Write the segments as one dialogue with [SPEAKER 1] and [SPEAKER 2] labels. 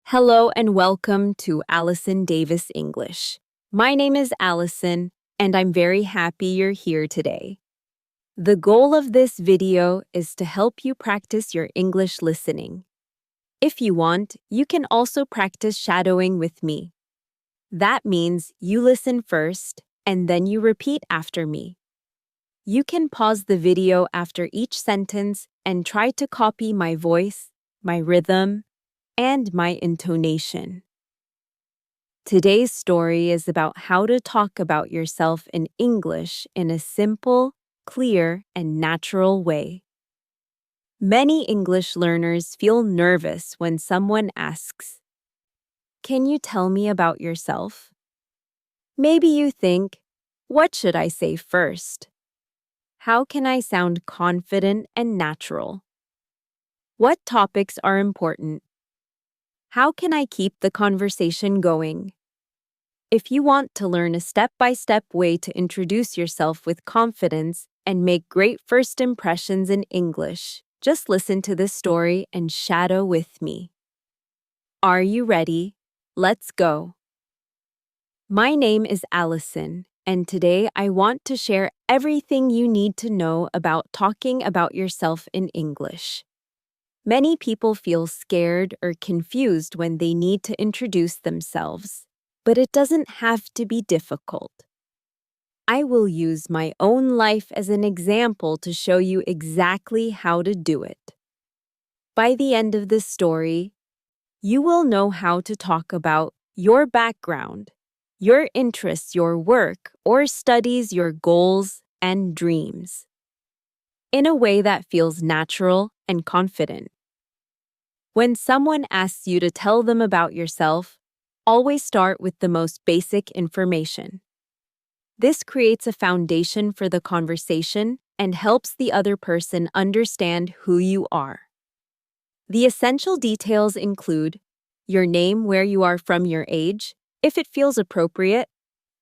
[SPEAKER 1] Hello and welcome to Allison Davis English. My name is Allison, and I'm very happy you're here today. The goal of this video is to help you practice your English listening. If you want, you can also practice shadowing with me. That means you listen first, and then you repeat after me. You can pause the video after each sentence and try to copy my voice, my rhythm, and my intonation. Today's story is about how to talk about yourself in English in a simple, clear, and natural way. Many English learners feel nervous when someone asks, "Can you tell me about yourself?" Maybe you think, "What should I say first? How can I sound confident and natural? What topics are important? How can I keep the conversation going?" If you want to learn a step-by-step way to introduce yourself with confidence and make great first impressions in English, just listen to this story and shadow with me. Are you ready? Let's go. My name is Allison, and today I want to share everything you need to know about talking about yourself in English. Many people feel scared or confused when they need to introduce themselves, but it doesn't have to be difficult. I will use my own life as an example to show you exactly how to do it. By the end of this story, you will know how to talk about your background, your interests, your work, or studies, your goals, and dreams, in a way that feels natural and confident. When someone asks you to tell them about yourself, always start with the most basic information. This creates a foundation for the conversation and helps the other person understand who you are. The essential details include your name, where you are from, your age, if it feels appropriate,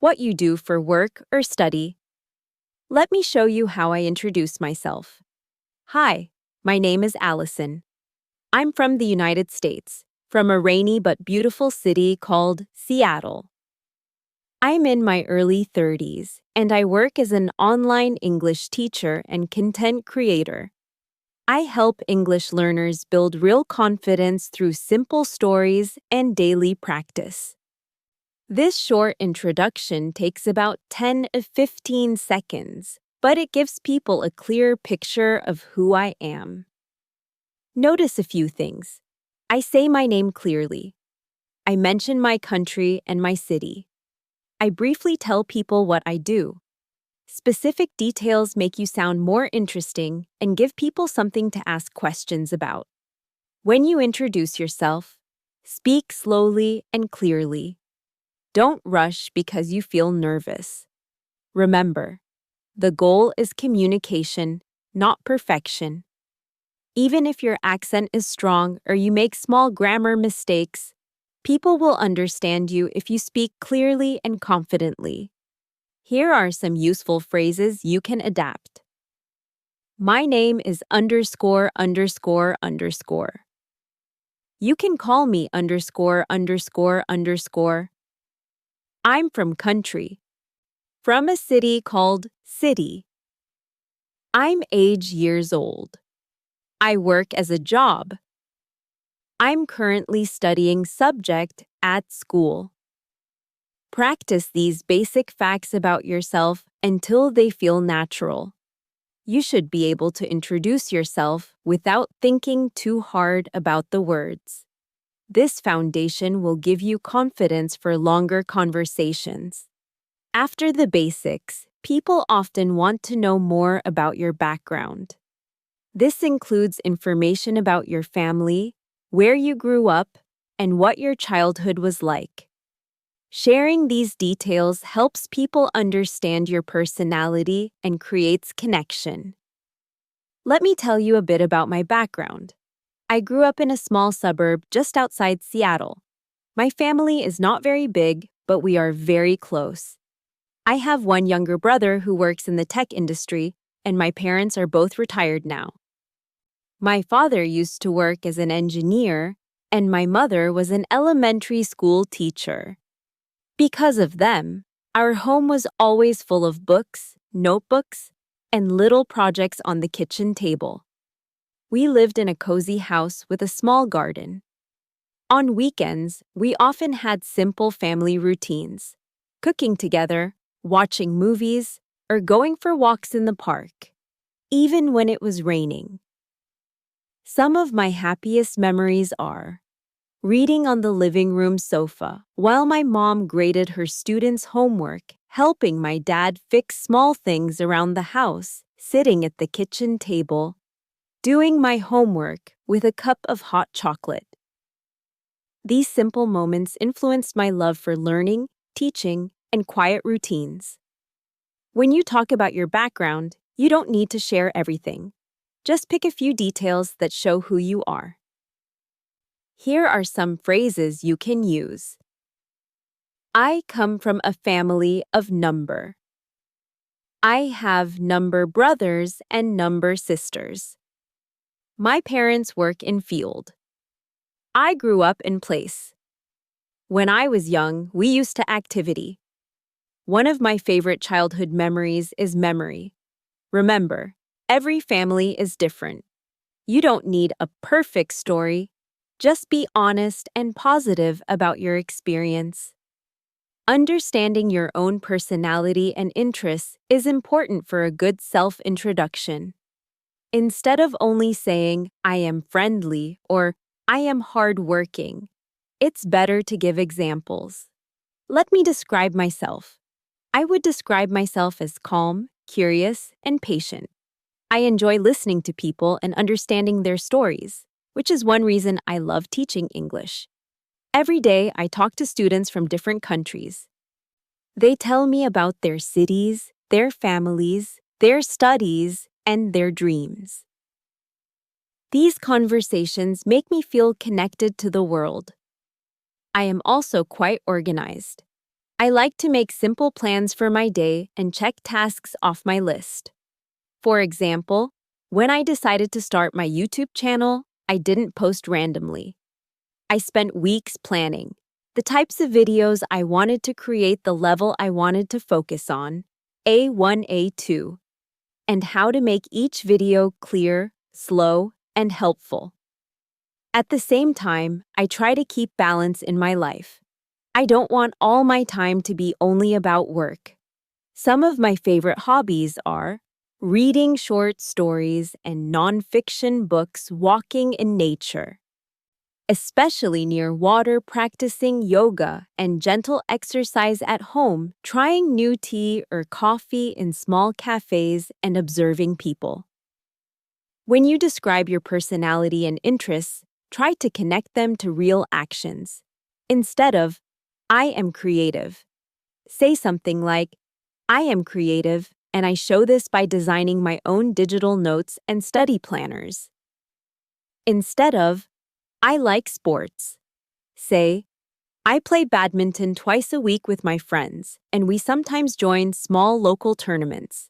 [SPEAKER 1] what you do for work or study. Let me show you how I introduce myself. Hi, my name is Allison. I'm from the United States, from a rainy but beautiful city called Seattle. I'm in my early 30s, and I work as an online English teacher and content creator. I help English learners build real confidence through simple stories and daily practice. This short introduction takes about 10 to 15 seconds, but it gives people a clear picture of who I am. Notice a few things. I say my name clearly. I mention my country and my city. I briefly tell people what I do. Specific details make you sound more interesting and give people something to ask questions about. When you introduce yourself, speak slowly and clearly. Don't rush because you feel nervous. Remember, the goal is communication, not perfection. Even if your accent is strong or you make small grammar mistakes, people will understand you if you speak clearly and confidently. Here are some useful phrases you can adapt. My name is ____. You can call me ____. I'm from country. From a city called city. I'm age years old. I work as a job. I'm currently studying subject at school. Practice these basic facts about yourself until they feel natural. You should be able to introduce yourself without thinking too hard about the words. This foundation will give you confidence for longer conversations. After the basics, people often want to know more about your background. This includes information about your family, where you grew up, and what your childhood was like. Sharing these details helps people understand your personality and creates connection. Let me tell you a bit about my background. I grew up in a small suburb just outside Seattle. My family is not very big, but we are very close. I have one younger brother who works in the tech industry, and my parents are both retired now. My father used to work as an engineer, and my mother was an elementary school teacher. Because of them, our home was always full of books, notebooks, and little projects on the kitchen table. We lived in a cozy house with a small garden. On weekends, we often had simple family routines, cooking together, watching movies, or going for walks in the park, even when it was raining. Some of my happiest memories are reading on the living room sofa while my mom graded her students' homework, helping my dad fix small things around the house, sitting at the kitchen table, doing my homework with a cup of hot chocolate. These simple moments influenced my love for learning, teaching, and quiet routines. When you talk about your background, you don't need to share everything. Just pick a few details that show who you are. Here are some phrases you can use. I come from a family of number. I have number brothers and number sisters. My parents work in field. I grew up in place. When I was young, we used to activity. One of my favorite childhood memories is memory. Remember, every family is different. You don't need a perfect story. Just be honest and positive about your experience. Understanding your own personality and interests is important for a good self-introduction. Instead of only saying, I am friendly or I am hardworking, it's better to give examples. Let me describe myself. I would describe myself as calm, curious, and patient. I enjoy listening to people and understanding their stories, which is one reason I love teaching English. Every day, I talk to students from different countries. They tell me about their cities, their families, their studies, and their dreams. These conversations make me feel connected to the world. I am also quite organized. I like to make simple plans for my day and check tasks off my list. For example, when I decided to start my YouTube channel, I didn't post randomly. I spent weeks planning the types of videos I wanted to create, the level I wanted to focus on, A1, A2, and how to make each video clear, slow, and helpful. At the same time, I try to keep balance in my life. I don't want all my time to be only about work. Some of my favorite hobbies are reading short stories and nonfiction books, walking in nature, especially near water, practicing yoga and gentle exercise at home, trying new tea or coffee in small cafes, and observing people. When you describe your personality and interests, try to connect them to real actions. Instead of, I am creative, say something like, I am creative, and I show this by designing my own digital notes and study planners. Instead of, I like sports, say, I play badminton twice a week with my friends, and we sometimes join small local tournaments.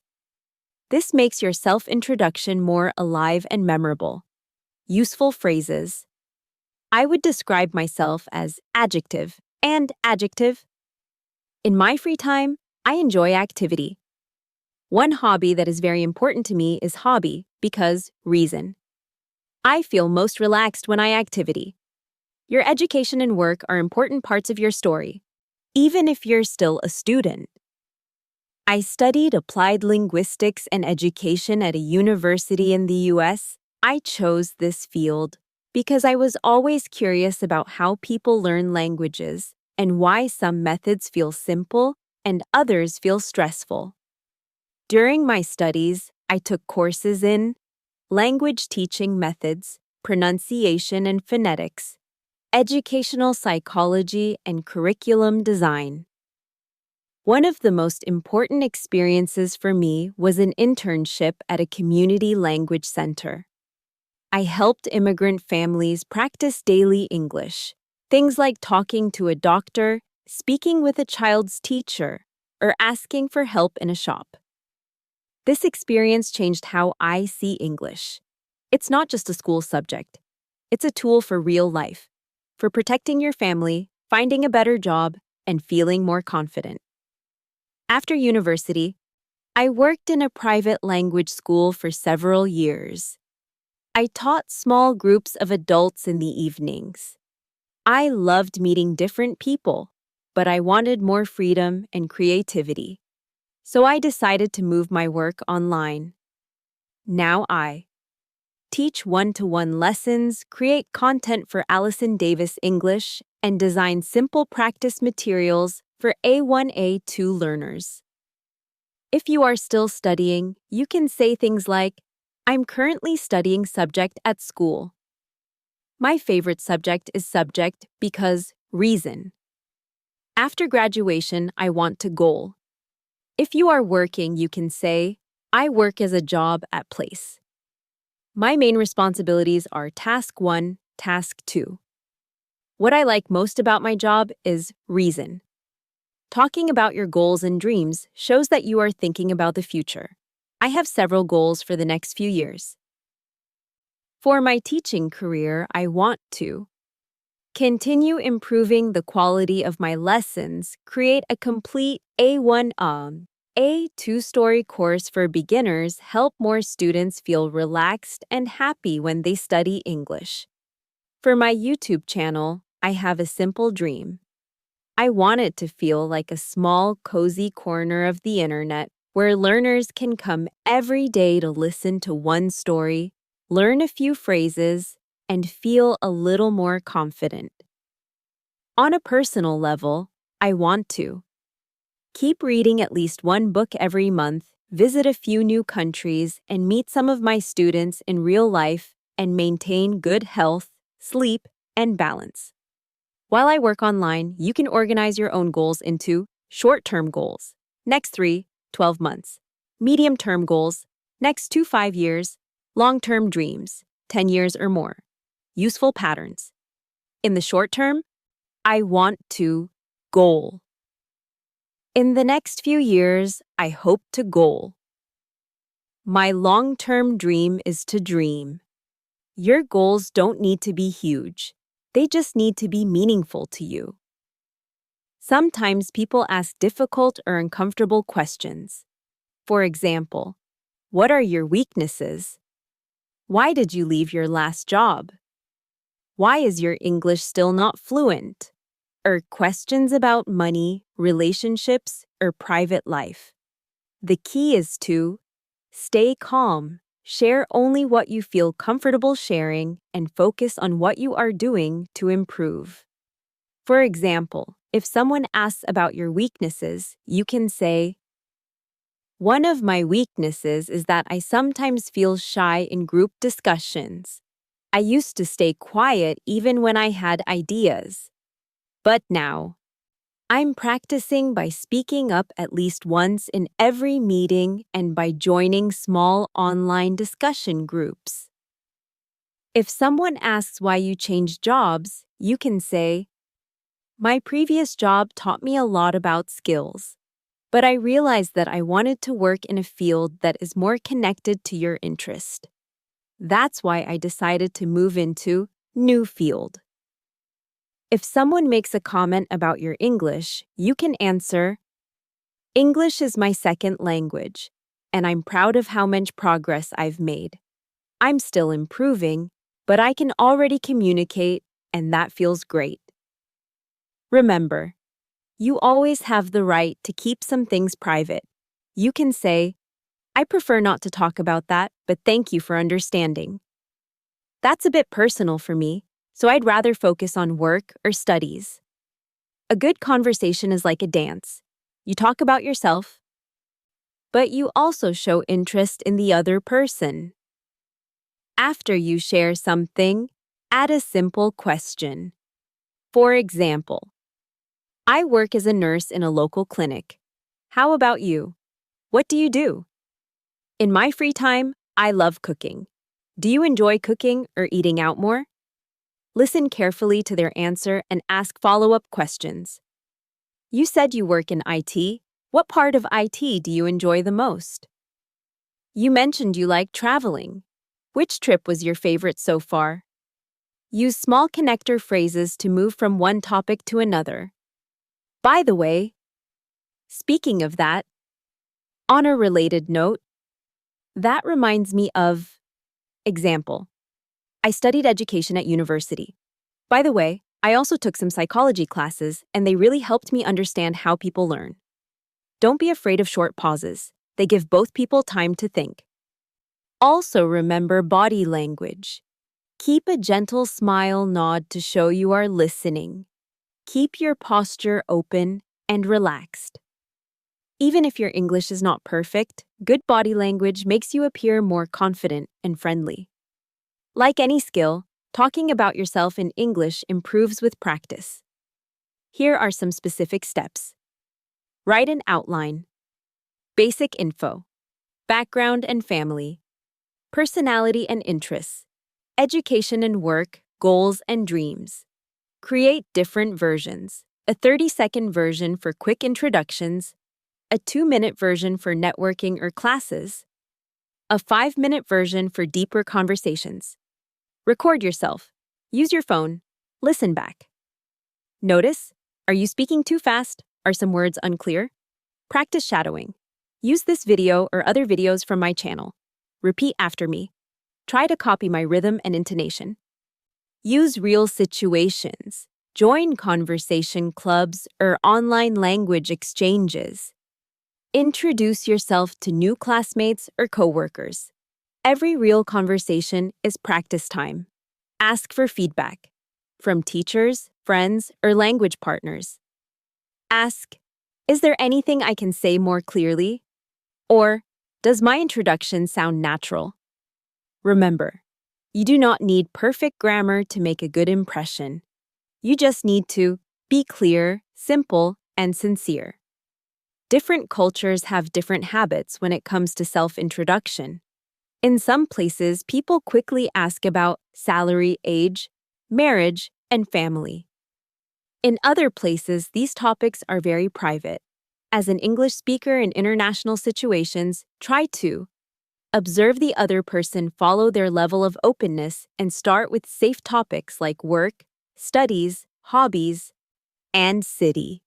[SPEAKER 1] This makes your self-introduction more alive and memorable. Useful phrases. I would describe myself as adjective and adjective. In my free time, I enjoy activity. One hobby that is very important to me is hobby because reason. I feel most relaxed when I activity. Your education and work are important parts of your story, even if you're still a student. I studied applied linguistics and education at a university in the US. I chose this field because I was always curious about how people learn languages and why some methods feel simple and others feel stressful. During my studies, I took courses in language teaching methods, pronunciation and phonetics, educational psychology, and curriculum design. One of the most important experiences for me was an internship at a community language center. I helped immigrant families practice daily English, things like talking to a doctor, speaking with a child's teacher, or asking for help in a shop. This experience changed how I see English. It's not just a school subject. It's a tool for real life. for protecting your family, finding a better job, and feeling more confident. After university, I worked in a private language school for several years. I taught small groups of adults in the evenings. I loved meeting different people, but I wanted more freedom and creativity. So I decided to move my work online. Now I teach one-to-one lessons, create content for Allison Davis English, and design simple practice materials for A1, A2 learners. If you are still studying, you can say things like, I'm currently studying subject at school. My favorite subject is subject because reason. After graduation, I want to goal. If you are working, you can say, I work as a job at place. My main responsibilities are task 1, task 2. What I like most about my job is reason. Talking about your goals and dreams shows that you are thinking about the future. I have several goals for the next few years. For my teaching career, I want to continue improving the quality of my lessons, create a complete A1 A2 story course for beginners, help more students feel relaxed and happy when they study English. For my YouTube channel, I have a simple dream. I want it to feel like a small, cozy corner of the internet where learners can come every day to listen to one story, learn a few phrases, and feel a little more confident. On a personal level, I want to keep reading at least one book every month, visit a few new countries, and meet some of my students in real life and maintain good health, sleep, and balance. While I work online, you can organize your own goals into short-term goals, next 3-12 months, medium-term goals, next 2-5 years, long-term dreams, 10 years or more, useful patterns. In the short term, I want to goal. In the next few years, I hope to goal. My long-term dream is to dream. Your goals don't need to be huge. They just need to be meaningful to you. Sometimes people ask difficult or uncomfortable questions. For example, what are your weaknesses? Why did you leave your last job? Why is your English still not fluent? Or questions about money, relationships, or private life. The key is to stay calm, share only what you feel comfortable sharing, and focus on what you are doing to improve. For example, if someone asks about your weaknesses, you can say, one of my weaknesses is that I sometimes feel shy in group discussions. I used to stay quiet even when I had ideas. But now, I'm practicing by speaking up at least once in every meeting and by joining small online discussion groups. If someone asks why you changed jobs, you can say, my previous job taught me a lot about skills, but I realized that I wanted to work in a field that is more connected to your interest. That's why I decided to move into new field. If someone makes a comment about your English, you can answer, English is my second language, and I'm proud of how much progress I've made. I'm still improving, but I can already communicate, and that feels great. Remember, you always have the right to keep some things private. You can say, I prefer not to talk about that, but thank you for understanding. That's a bit personal for me, so I'd rather focus on work or studies. A good conversation is like a dance. You talk about yourself, but you also show interest in the other person. After you share something, add a simple question. For example, I work as a nurse in a local clinic. How about you? What do you do? In my free time, I love cooking. Do you enjoy cooking or eating out more? Listen carefully to their answer and ask follow-up questions. You said you work in IT. What part of IT do you enjoy the most? You mentioned you like traveling. Which trip was your favorite so far? Use small connector phrases to move from one topic to another. By the way, speaking of that, on a related note, that reminds me of, example, I studied education at university. By the way, I also took some psychology classes, and they really helped me understand how people learn. Don't be afraid of short pauses. They give both people time to think. Also remember body language. Keep a gentle smile nod to show you are listening. Keep your posture open and relaxed. Even if your English is not perfect, good body language makes you appear more confident and friendly. Like any skill, talking about yourself in English improves with practice. Here are some specific steps. Write an outline. Basic info. Background and family. Personality and interests. Education and work, goals and dreams. Create different versions. A 30-second version for quick introductions, a 2-minute version for networking or classes, a 5-minute version for deeper conversations. Record yourself. Use your phone. Listen back. Notice, are you speaking too fast? Are some words unclear? Practice shadowing. Use this video or other videos from my channel. Repeat after me. Try to copy my rhythm and intonation. Use real situations. Join conversation clubs or online language exchanges. Introduce yourself to new classmates or coworkers. Every real conversation is practice time. Ask for feedback from teachers, friends, or language partners. Ask, is there anything I can say more clearly? Or, does my introduction sound natural? Remember, you do not need perfect grammar to make a good impression. You just need to be clear, simple, and sincere. Different cultures have different habits when it comes to self-introduction. In some places, people quickly ask about salary, age, marriage, and family. In other places, these topics are very private. As an English speaker in international situations, try to observe the other person, follow their level of openness, and start with safe topics like work, studies, hobbies, and city.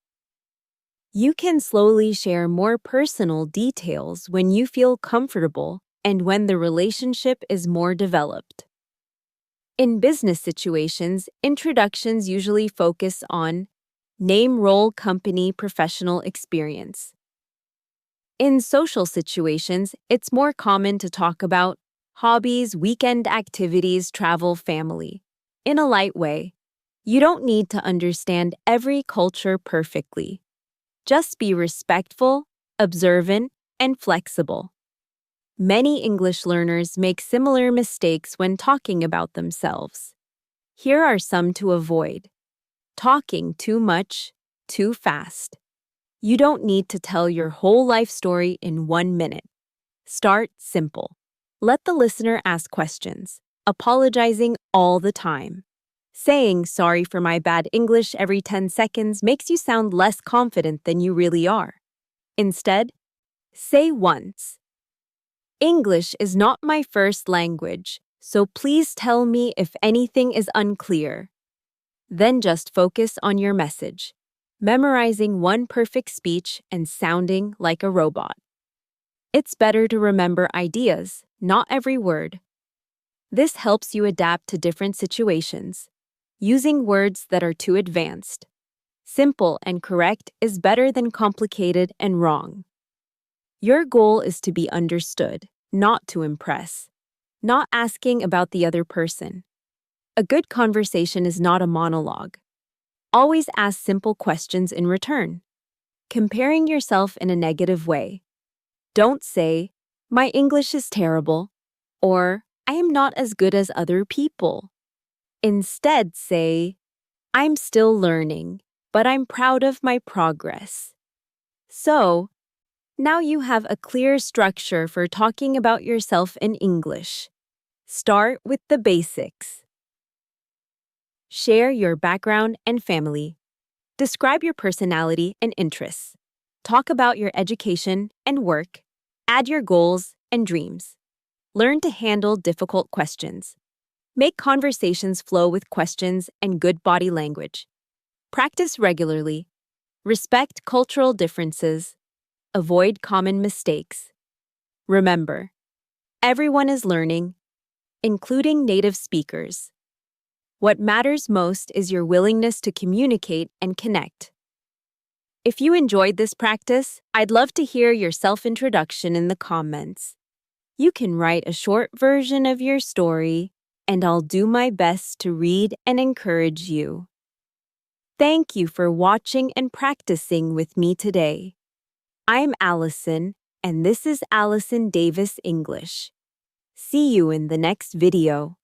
[SPEAKER 1] You can slowly share more personal details when you feel comfortable and when the relationship is more developed. In business situations, introductions usually focus on name, role, company, professional experience. In social situations, it's more common to talk about hobbies, weekend activities, travel, family. In a light way, you don't need to understand every culture perfectly. Just be respectful, observant, and flexible. Many English learners make similar mistakes when talking about themselves. Here are some to avoid. Talking too much, too fast. You don't need to tell your whole life story in 1 minute. Start simple. Let the listener ask questions, apologizing all the time. Saying sorry for my bad English every 10 seconds makes you sound less confident than you really are. Instead, say once, English is not my first language, so please tell me if anything is unclear. Then just focus on your message, memorizing one perfect speech and sounding like a robot. It's better to remember ideas, not every word. This helps you adapt to different situations, using words that are too advanced. Simple and correct is better than complicated and wrong. Your goal is to be understood, not to impress. Not asking about the other person. A good conversation is not a monologue. Always ask simple questions in return. Comparing yourself in a negative way. Don't say, my English is terrible, or I am not as good as other people. Instead, say, I'm still learning, but I'm proud of my progress. So, now you have a clear structure for talking about yourself in English. Start with the basics. Share your background and family. Describe your personality and interests. Talk about your education and work. Add your goals and dreams. Learn to handle difficult questions. Make conversations flow with questions and good body language. Practice regularly. Respect cultural differences. Avoid common mistakes. Remember, everyone is learning, including native speakers. What matters most is your willingness to communicate and connect. If you enjoyed this practice, I'd love to hear your self-introduction in the comments. You can write a short version of your story, and I'll do my best to read and encourage you. Thank you for watching and practicing with me today. I'm Allison, and this is Allison Davis English. See you in the next video.